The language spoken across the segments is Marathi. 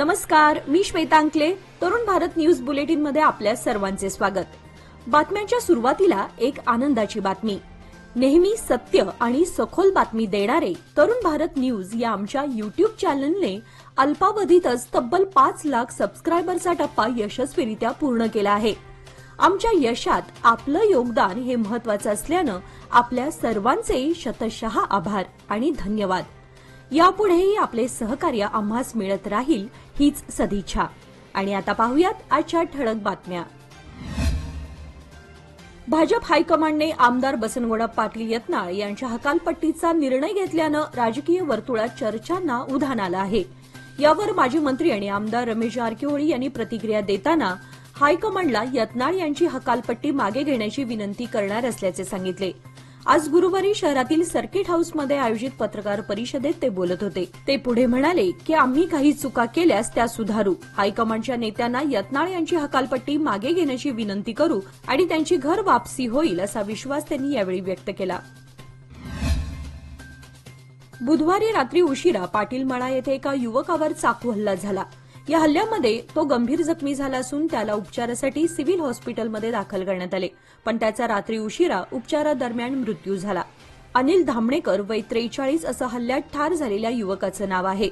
नमस्कार, मी श्वेता अंकले. तरुण भारत न्यूज बुलेटिन मध्ये आपल्या सर्वांचे स्वागत. बातम्यांच्या सुरुवातीला एक आनंदाची बातमी. नेहमी सत्य आणि सखोल बातमी देणारे तरुण भारत न्यूज या आमच्या युट्यूब चॅनलने अल्पावधीतच तब्बल 5 लाख सबस्क्रायबरचा टप्पा यशस्वीरित्या पूर्ण केला आहे. आमच्या यशात आपलं योगदान हे महत्त्वाचं असल्यानं आपल्या सर्वांचे शतशः आभार आणि धन्यवाद. यापुढेही आपले सहकार्य आम्हास मिळत राहील हीच सदिच्छा. आणि आता पाहूयात आजच्या ठळक बातम्या. भाजप हायकमांडने आमदार बसनगौडा पाटील यत्नाळ यांच्या हकालपट्टीचा निर्णय घेतल्यानं राजकीय वर्तुळात चर्चांना उधाण आलं आहे. यावर माजी मंत्री आणि आमदार रमेश जारकीहोळी यांनी प्रतिक्रिया देताना हायकमांडला यत्नाळ यांची हकालपट्टी मागे घेण्याची विनंती करणार असल्याचे सांगितले. आज गुरुवारी शहरातील सर्किट हाऊसमध्ये आयोजित पत्रकार परिषदेत ते बोलत होते. ते पुढे म्हणाले की आम्ही काही चुका केल्यास त्या सुधारू. हायकमांडच्या नेत्यांना यत्नाळ यांची हकालपट्टी मागे घेण्याची विनंती करू आणि त्यांची घर वापसी होईल असा विश्वास त्यांनी यावेळी व्यक्त केला. बुधवारी रात्री उशिरा पाटील मळा येथे एका युवकावर चाकू हल्ला झाला. या हल्ल्यामध्ये तो गंभीर जखमी झाला असून त्याला उपचारासाठी सिव्हिल हॉस्पिटलमध्ये दाखल करण्यात आले, पण त्याचा रात्री उशिरा उपचारादरम्यान मृत्यू झाला. अनिल धामणेकर वय 43 असं हल्ल्यात ठार झालेल्या युवकाचं नाव आहे.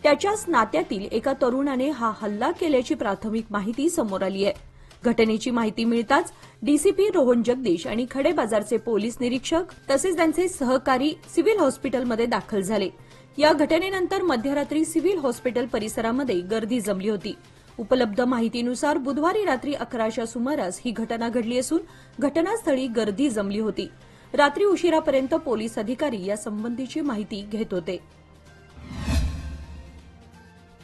त्याच्याच नात्यातील एका तरुणाने हा हल्ला केल्याची प्राथमिक माहिती समोर आली आहे. घटनेची माहिती मिळताच डीसीपी रोहन जगदीश आणि खडे बाजारचे पोलीस निरीक्षक तसेच त्यांचे सहकारी सिव्हिल हॉस्पिटलमध्ये दाखल झाले. या घटनेनंतर मध्यरात्री सिव्हिल हॉस्पिटल परिसरामध्ये गर्दी जमली होती. उपलब्ध माहितीनुसार बुधवारी रात्री 11च्या सुमारास ही घटना घडली असून घटनास्थळी गर्दी जमली होती. रात्री उशिरापर्यंत पोलीस अधिकारी या संबंधीची माहिती घेत होते.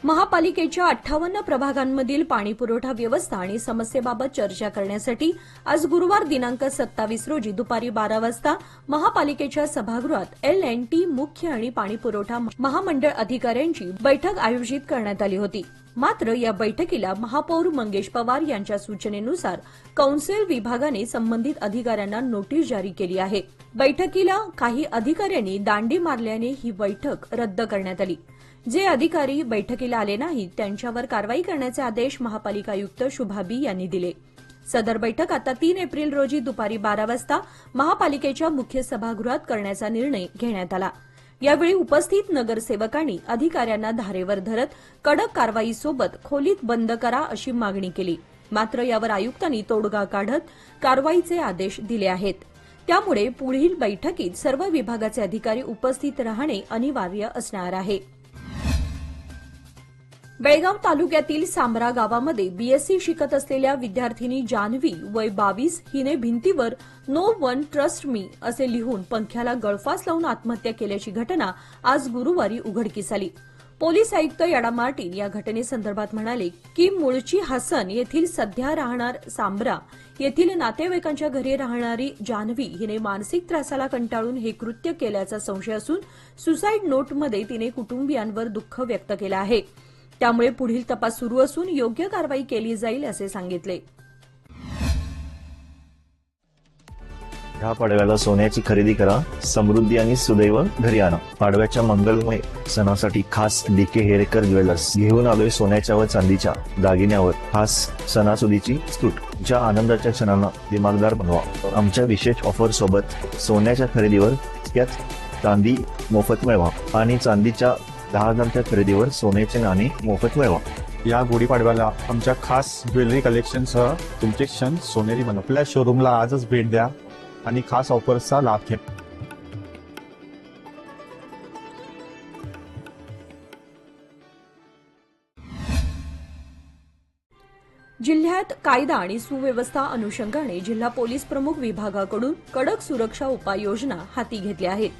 महापालिकेच्या 58 प्रभागांमधील पाणीपुरवठा व्यवस्था आणि समस्येबाबत चर्चा करण्यासाठी आज गुरुवार दिनांक 27 रोजी दुपारी 12 वाजता महापालिकेच्या सभागृहात LNT मुख्य आणि पाणीपुरवठा महामंडळ अधिकाऱ्यांची बैठक आयोजित करण्यात आली होती. मात्र या बैठकीला महापौर मंगेश पवार यांच्या सूचनेनुसार कौन्सिल विभागाने संबंधित अधिकाऱ्यांना नोटीस जारी केली आहे. बैठकीला काही अधिकाऱ्यांनी दांडी मारल्याने ही बैठक रद्द करण्यात आली. जे अधिकारी बैठकीला आले नाहीत त्यांच्यावर कारवाई करण्याचे आदेश महापालिका आयुक्त शुभा बी यांनी दिले. सदर बैठक आता 3 एप्रिल रोजी दुपारी 12 वाजता महापालिकेच्या मुख्य सभागृहात करण्याचा निर्णय घेण्यात आला. यावेळी उपस्थित नगरसेवकांनी अधिकाऱ्यांना धारेवर धरत कडक कारवाईसोबत खोलीत बंद करा अशी मागणी केली. मात्र यावर आयुक्तांनी तोडगा काढत कारवाईचे आदेश दिले आहेत. त्यामुळे पुढील बैठकीत सर्व विभागाचे अधिकारी उपस्थित राहणे अनिवार्य असणार आहे. बेळगाव तालुक्यातील सांबरा गावामध्ये बीएससी शिकत असलेल्या विद्यार्थिनी जान्हवी वय 22 हिने भिंतीवर नो वन ट्रस्ट मी असे लिहून पंख्याला गळफास लावून आत्महत्या केल्याची घटना आज गुरुवारी उघडकीस आली. पोलीस आयुक्त याडा मार्टिन या घटनेसंदर्भात म्हणाले की मूळची हसन येथील सध्या राहणार सांबरा येथील नातेवाईकांच्या घरी राहणारी जान्हवी हिने मानसिक त्रासाला कंटाळून हे कृत्य केल्याचा संशय असून सुसाईड नोटमध्ये तिने कुटुंबियांवर दुःख व्यक्त केलं आहे. त्यामुळे पुढील तपास सुरू असून योग्य कारवाई केली जाईल असे सांगितले. ह्या पाडव्याला सोन्याची खरेदी करा, समृद्धी आणि सुदैव घरी आणा. पाडव्याच्या मंगलमय सणासाठी खास डीके हेरेकर ज्वेलर्स घेऊन आलोय सोन्याच्या व चांदीच्या दागिन्यावर खास सणासुदीची सूट. ज्या आनंदाच्या क्षणांना दिमागदार बनवा. आमच्या विशेष ऑफर सोबत सोन्याच्या खरेदीवर त्यात चांदी मोफत मिळवा आणि चांदीच्या 10,000च्या खरेदीवर सोन्याचे नाणे मोफत मिळवा. या गुढीपाडव्याला आमच्या खास ज्वेलरी कलेक्शनसह तुमचे क्षण सोनेरी बनवा. आपल्या शोरूमला आजच भेट द्या आणि खास ऑफर्सचा लाभ घ्या. जिल्ह्यात कायदा आणि सुव्यवस्था अनुषंगाने जिल्हा पोलीस प्रमुख विभागाकडून कडक सुरक्षा उपाययोजना हाती घेतल्या आहेत.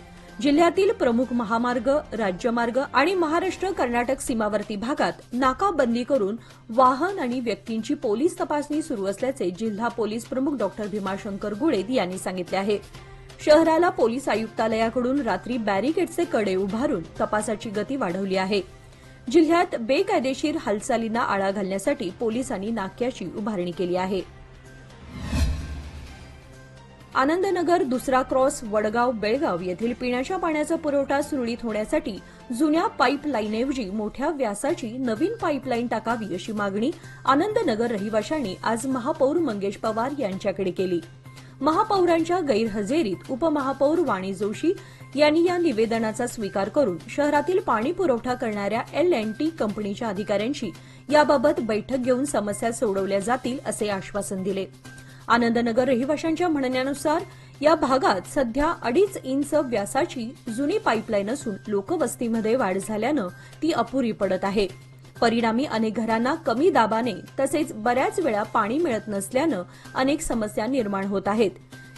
जिल्ह्यातील प्रमुख महामार्ग, राज्यमार्ग आणि महाराष्ट्र कर्नाटक सीमावर्ती भागात नाकाबंदी करून वाहन आणि व्यक्तींची पोलीस तपासणी सुरू असल्याचे जिल्हा पोलीस प्रमुख डॉ. भीमाशंकर गुळेद यांनी सांगितले आहे. शहराला पोलीस आयुक्तालयाकडून रात्री बॅरिकेडचे कडे उभारून तपासाची गती वाढवली आहे. जिल्ह्यात बेकायदेशीर हालचालींना आळा घालण्यासाठी पोलिसांनी नाक्याची उभारणी केली आहे. आनंदनगर दुसरा क्रॉस वडगाव बेळगाव येथील पिण्याच्या पाण्याचा पुरवठा सुरळीत होण्यासाठी जुन्या पाईपलाईनऐवजी मोठ्या व्यासाची नवीन पाईपलाईन टाकावी अशी मागणी आनंदनगर रहिवाशांनी आज महापौर मंगेश पवार यांच्याकडे केली. महापौरांच्या गैरहजेरीत उपमहापौर वाणी जोशी यांनी या निवेदनाचा स्वीकार करून शहरातील पाणी पुरवठा करणाऱ्या L&T कंपनीच्या अधिकाऱ्यांशी याबाबत बैठक घेऊन समस्या सोडवल्या जातील असे आश्वासन दिले. आनंदनगर रहिवाशांच्या म्हणण्यानुसार या भागात सध्या 2.5 इंच व्यासाची जुनी पाईपलाईन असून लोकवस्तीमध्ये वाढ झाल्यानं ती अपुरी पडत आहे. परिणामी अनेक घरांना कमी दाबाने तसेच बऱ्याच वेळा पाणी मिळत नसल्यानं अनेक समस्या निर्माण होत आहेत.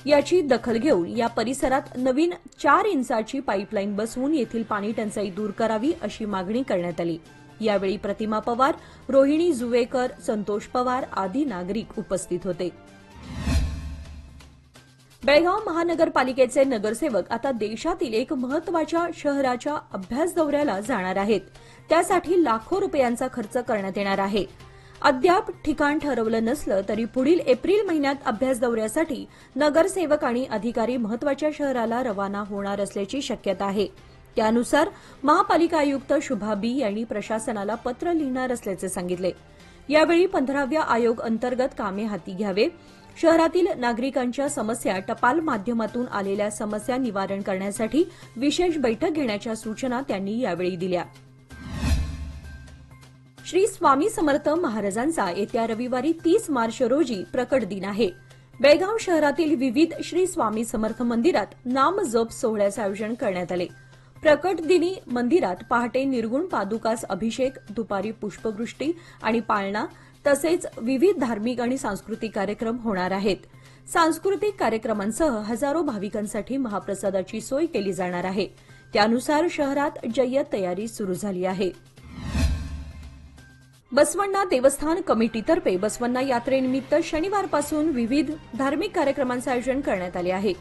याची दखल घेऊन या परिसरात नवीन 4 इंचाची पाईपलाईन बसवून येथील पाणी टंचाई दूर करावी अशी मागणी करण्यात आली. यावेळी प्रतिमा पवार, रोहिणी जुवेकर, संतोष पवार आदी नागरिक उपस्थित होते. बेळगाव महानगरपालिकेचे नगरसेवक आता देशातील एक महत्त्वाच्या शहराच्या अभ्यास दौऱ्याला जाणार आहेत. त्यासाठी लाखो रुपयांचा खर्च करण्यात येणार आहे. अद्याप ठिकाण ठरवलं नसलं तरी पुढील एप्रिल महिन्यात अभ्यास दौऱ्यासाठी नगरसेवक आणि अधिकारी महत्त्वाच्या शहराला रवाना होणार असल्याची शक्यता आहे. त्यानुसार महापालिका आयुक्त शुभा बी यांनी प्रशासनाला पत्र लिहिणार असल्याचे सांगितले. यावेळी 15व्या आयोग अंतर्गत कामे हाती घ्यावे, शहरातील नागरिकांच्या समस्या, टपाल माध्यमातून आलेल्या समस्या निवारण करण्यासाठी विशेष बैठक घेण्याच्या सूचना त्यांनी यावेळी दिल्या. श्री स्वामी समर्थ महाराजांचा येत्या रविवारी 30 मार्च रोजी प्रकट दिन आहे. बेळगाव शहरातील विविध श्री स्वामी समर्थ मंदिरात नामजप सोहळ्याचे आयोजन करण्यात आले. प्रकट दिनी मंदिरात पहाटे निर्गुण पादुकास अभिषेक, दुपारी पुष्पवृष्टी आणि पाळणा तसेच विविध धार्मिक आणि सांस्कृतिक कार्यक्रम होणार आहेत. सांस्कृतिक कार्यक्रमांसह हजारो भाविकांसाठी महाप्रसादाची सोय केली जाणार आहे. त्यानुसार शहरात जय्यत तयारी सुरू झाली आहे. बसवण्णा देवस्थान कमिटीतर्फे बसवण्णा यात्रेनिमित्त शनिवारपासून विविध धार्मिक कार्यक्रमांचे आयोजन करण्यात आले आहे.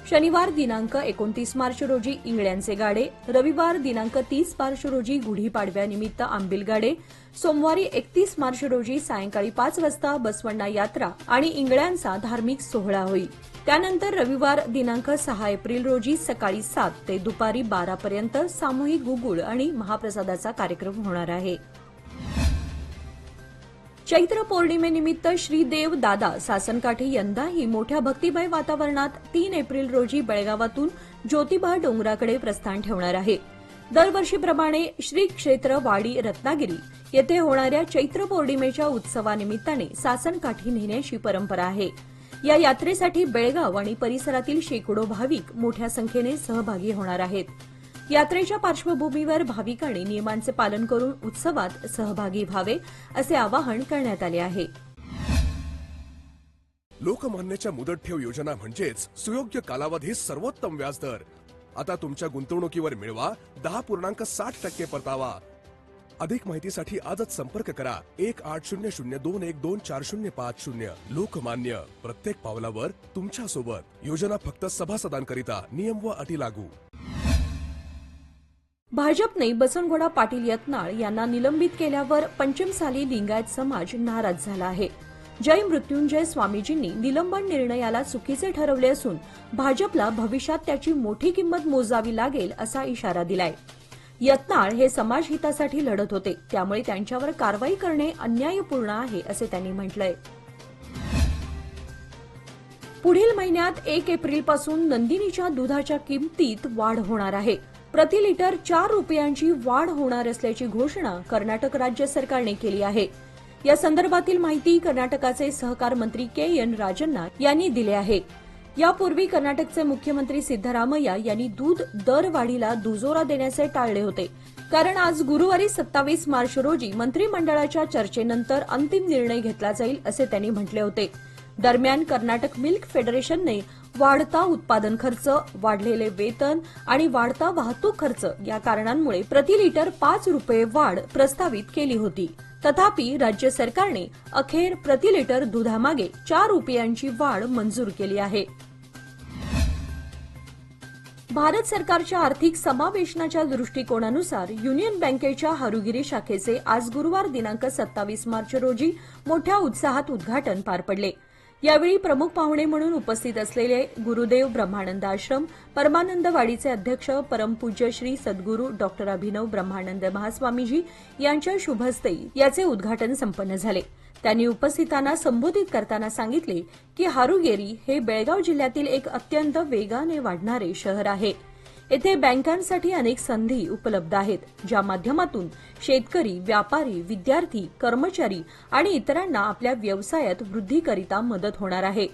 शनिवार दिनांक 29 मार्च रोजी इंगळ्यांचे गाडे, रविवार दिनांक 30 मार्च रोजी गुढीपाडव्यानिमित्त आंबील गाडे, सोमवारी 31 मार्च रोजी सायंकाळी 5 वाजता बसवण्णा यात्रा आणि इंगळ्यांचा धार्मिक सोहळा होईल. त्यानंतर रविवार दिनांक 6 एप्रिल रोजी सकाळी 7 ते दुपारी 12 पर्यंत सामूहिक गुगुळ आणि महाप्रसादाचा कार्यक्रम होणार आहे. चैत्र पौर्णिमेनिमित्त श्रीदेव दादा सासनकाठी यंदाही मोठ्या भक्तिमय वातावरणात 3 एप्रिल रोजी बेळगावातून ज्योतिबा डोंगराकडे प्रस्थान ठेवणार आहे. दरवर्षीप्रमाणे श्री क्षेत्र वाडी रत्नागिरी येथे होणाऱ्या चैत्र पौर्णिमेच्या उत्सवानिमित्ताने सासनकाठी नेण्याची परंपरा आहे. या यात्रेसाठी बेळगाव आणि परिसरातील शेकडो भाविक मोठ्या संख्येने सहभागी होणार आहेत. यात्रेच्या पार्श्वभूमीवर भाविकांनी नियमांचे पालन करून उत्सवात सहभागी व्हावे असे आवाहन करण्यात आले आहे. लोकमान्यच्या मुदत ठेव योजना म्हणजेच सुयोग्य कालावधी सर्वोत्तम व्याजदर. आता तुमच्या गुंतवणुकीवर मिळवा 10.60% परतावा. अधिक माहितीसाठी आजच संपर्क करा 1800212405. लोकमान्य, प्रत्येक पावलावर तुमच्या सोबत. योजना फक्त सभासदांकरिता. नियम व अटी लागू. भाजपने बसवनगौडा पाटील यत्नाळ यांना निलंबित केल्यावर पंचमसाली लिंगायत समाज नाराज झाला आहे. जय मृत्युंजय स्वामीजींनी निलंबन निर्णयाला चुकीचे ठरवले असून भाजपला भविष्यात त्याची मोठी किंमत मोजावी लागेल असा इशारा दिलाय. यत्नाळ हे समाजहितासाठी लढत होते, त्यामुळे त्यांच्यावर कारवाई करणे अन्यायपूर्ण आहे असे त्यांनी म्हटलंय. पुढील महिन्यात 1 एप्रिलपासून नंदिनीच्या दुधाच्या किमतीत वाढ होणार आहे. प्रति लिटर 4 रुपयांची वाढ होणार असल्याची घोषणा कर्नाटक राज्य सरकारने केली आहे. या संदर्भातील माहिती कर्नाटकाचे सहकार मंत्री KN राजन्ना यांनी दिली आहे. यापूर्वी कर्नाटकचे मुख्यमंत्री सिद्धरामय्या यांनी दूध दरवाढीला दुजोरा देण्याचे टाळले होते, कारण आज गुरुवारी 27 मार्च रोजी मंत्रिमंडळाच्या चर्चेनंतर अंतिम निर्णय घेतला जाईल असे त्यांनी म्हटले होते. दरम्यान कर्नाटक मिल्क फेडरेशनने वाढता उत्पादन खर्च, वाढलेले वेतन आणि वाढता वाहतूक खर्च या कारणांमुळे प्रति लिटर 5 रुपये वाढ प्रस्तावित केली होती. तथापि राज्य सरकारने अखेर प्रति लिटर दुधामागे 4 रुपयांची वाढ मंजूर केली आहे. भारत सरकारच्या आर्थिक समावेशनाच्या दृष्टिकोनानुसार युनियन बँकेच्या हारुगिरी शाखेचे आज गुरुवार दिनांक 27 मार्च रोजी मोठ्या उत्साहात उद्घाटन पार पडले. यावेळी प्रमुख पाहुणे म्हणून उपस्थित असलेले गुरुदेव ब्रह्मानंद आश्रम परमानंदवाडीचे अध्यक्ष परमपूज्य श्री सद्गुरू डॉक्टर अभिनव ब्रह्मानंद महास्वामीजी यांच्या शुभहस्ते याचे उद्घाटन संपन्न झाले. त्यांनी उपस्थितांना संबोधित करताना सांगितले की हारुगेरी हे बेळगाव जिल्ह्यातील एक अत्यंत वेगाने वाढणारे शहर आहे. येथे बँकांसाठी अनेक संधी उपलब्ध आहेत, ज्या माध्यमातून शेतकरी, व्यापारी, विद्यार्थी, कर्मचारी आणि इतरांना आपल्या व्यवसायात वृद्धीकरिता मदत होणार आहे.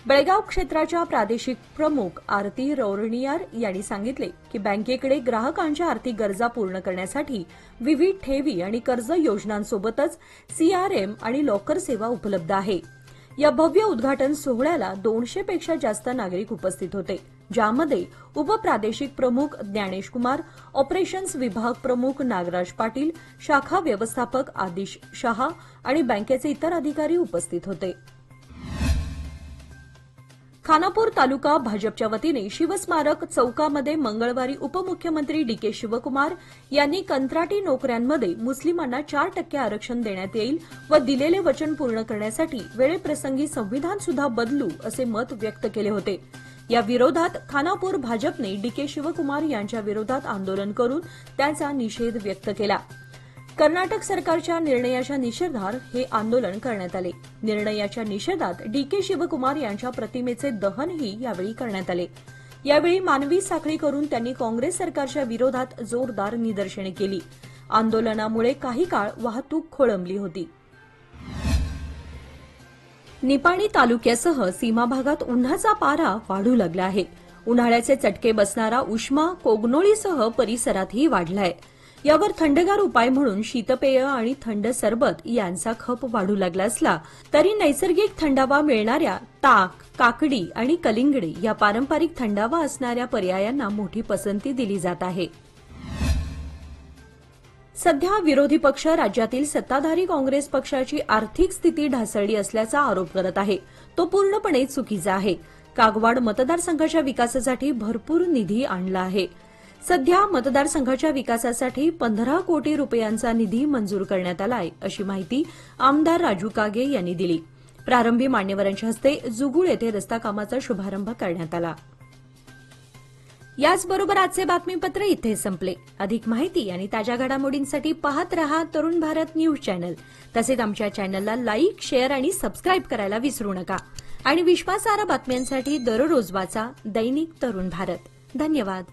बेळगाव क्षेत्राच्या प्रादेशिक प्रमुख आरती रौरणियार यांनी सांगितले की बँकेकडे ग्राहकांच्या आर्थिक गरजा पूर्ण करण्यासाठी विविध ठेवी आणि कर्ज योजनांसोबतच सीआरएम आणि लॉकर सेवा उपलब्ध आहे. या भव्य उद्घाटन सोहळ्याला 200 पेक्षा जास्त नागरिक उपस्थित होते, ज्यामध्ये उपप्रादेशिक प्रमुख ज्ञानेश कुमार, ऑपरेशन्स विभाग प्रमुख नागराज पाटील, शाखा व्यवस्थापक आदिश शहा आणि बँकेचे इतर अधिकारी उपस्थित होते. खानापूर तालुका भाजपच्या वतीने शिवस्मारक चौकामध्ये मंगळवारी उपमुख्यमंत्री डीके शिवकुमार यांनी कंत्राटी नोकऱ्यांमध्ये मुस्लिमांना 4% आरक्षण देण्यात येईल व दिलेले वचन पूर्ण करण्यासाठी वेळेप्रसंगी संविधान सुद्धा बदलू असे मत व्यक्त केले होते. या विरोधात खानापूर भाजपने डीके शिवकुमार यांच्या विरोधात आंदोलन करून त्याचा निषेध व्यक्त केला. कर्नाटक सरकारच्या निर्णयाच्या निषेधार्थ हे आंदोलन करण्यात आले. निर्णयाच्या निषेधात डीके शिवकुमार यांच्या प्रतिमेचे दहनही यावेळी करण्यात आले. यावेळी मानवी साखळी करून त्यांनी काँग्रेस सरकारच्या विरोधात जोरदार निदर्शने केली. आंदोलनामुळे काही काळ वाहतूक खोळंबली होती. निपाणी तालुक्यासह सीमा भागात उन्हाचा पारा वाढू लागला आहे. उन्हाळ्याचे चटके बसणारा उष्मा कोगनोळीसह परिसरातही वाढलाय. यावर थंडगार उपाय म्हणून शीतपेय आणि थंड सरबत यांचा खप वाढू लागला असला तरी नैसर्गिक थंडावा मिळणाऱ्या ताक, काकडी आणि कलिंगडे या पारंपरिक थंडावा असणाऱ्या पर्यायांना मोठी पसंती दिली जात आहे. सध्या विरोधी पक्ष राज्यातील सत्ताधारी काँग्रेस पक्षाची आर्थिक स्थिती ढासळली असल्याचा आरोप करत आहे. तो पूर्णपणे चुकीचा आहे. कागवाड मतदारसंघाच्या विकासासाठी भरपूर निधी आणला आहे. सध्या मतदारसंघाच्या विकासासाठी 15 कोटी रुपयांचा निधी मंजूर करण्यात आलाय, अशी माहिती आमदार राजू कागे यांनी दिली. प्रारंभी मान्यवरांच्या हस्ते जुगुळ येथे रस्ता कामाचा शुभारंभ करण्यात आला. याचबरोबर आजचे बातमीपत्र इथे संपले. अधिक माहिती आणि ताज्या घडामोडींसाठी पाहत रहा तरुण भारत न्यूज चॅनल. तसेच आमच्या चॅनलला लाईक, शेअर आणि सबस्क्राईब करायला विसरू नका. आणि विश्वासार्ह बातम्यांसाठी दररोज वाचा दैनिक तरुण भारत. धन्यवाद.